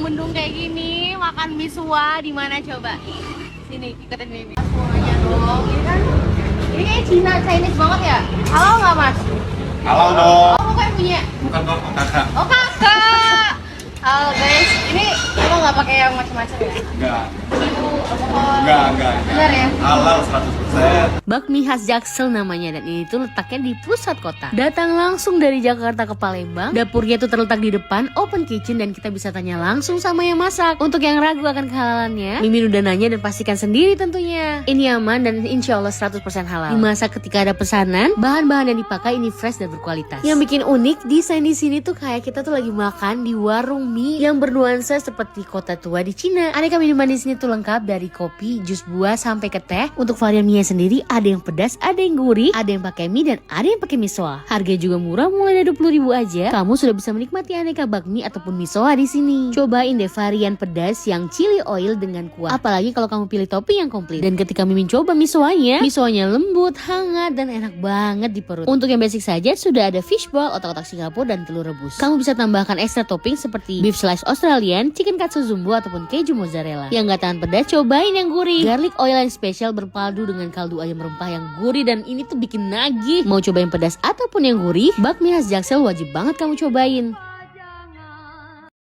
mendung kayak gini, makan misua di mana coba? Sini, ikutin ini. Semuanya dong. Ini kayak Chinese banget ya? Halo nggak Mas? Halo dong. Oh, bukan punya. Bukan dong, kakak. Oh, kakak. Halo guys, ini emang nggak pakai yang macam-macam ya? Enggak. Ibu, alkohol. Enggak. Bener ya? Halal 100%. Bakmi khas Jaksel namanya, dan ini tuh letaknya di pusat kota. Datang langsung dari Jakarta ke Palembang. Dapurnya tuh terletak di depan, open kitchen, dan kita bisa tanya langsung sama yang masak. Untuk yang ragu akan kehalalannya, Mimin udah nanya dan pastikan sendiri tentunya. Ini aman dan insya Allah 100% halal. Dimasak ketika ada pesanan, bahan-bahan yang dipakai ini fresh dan berkualitas. Yang bikin unik, desain di sini tuh kayak kita tuh lagi makan di warung mie yang bernuansa seperti kota tua di Cina. Aneka minuman di sini tuh lengkap dari kopi, jus buah sampai ke teh. Untuk varian mie sendiri ada yang pedas, ada yang gurih, ada yang pakai mie, dan ada yang pakai misoa. Harga juga murah, mulai dari 20.000 aja. Kamu sudah bisa menikmati aneka bakmi ataupun misoa di sini. Cobain deh varian pedas yang chili oil dengan kuah. Apalagi kalau kamu pilih topping yang komplit. Dan ketika Mimin coba misoanya lembut, hangat, dan enak banget di perut. Untuk yang basic saja sudah ada fishball, otak-otak Singapura, dan telur rebus. Kamu bisa tambahkan ekstra topping seperti beef slice Australian, chicken katsu zumbo, ataupun keju mozzarella. Yang gak tahan pedas, cobain yang gurih. Garlic oil yang spesial berpadu dengan kaldu ayam rempah yang gurih, dan ini tuh bikin nagih. Mau cobain pedas ataupun yang gurih, bakmi khas Jaksel wajib banget kamu cobain.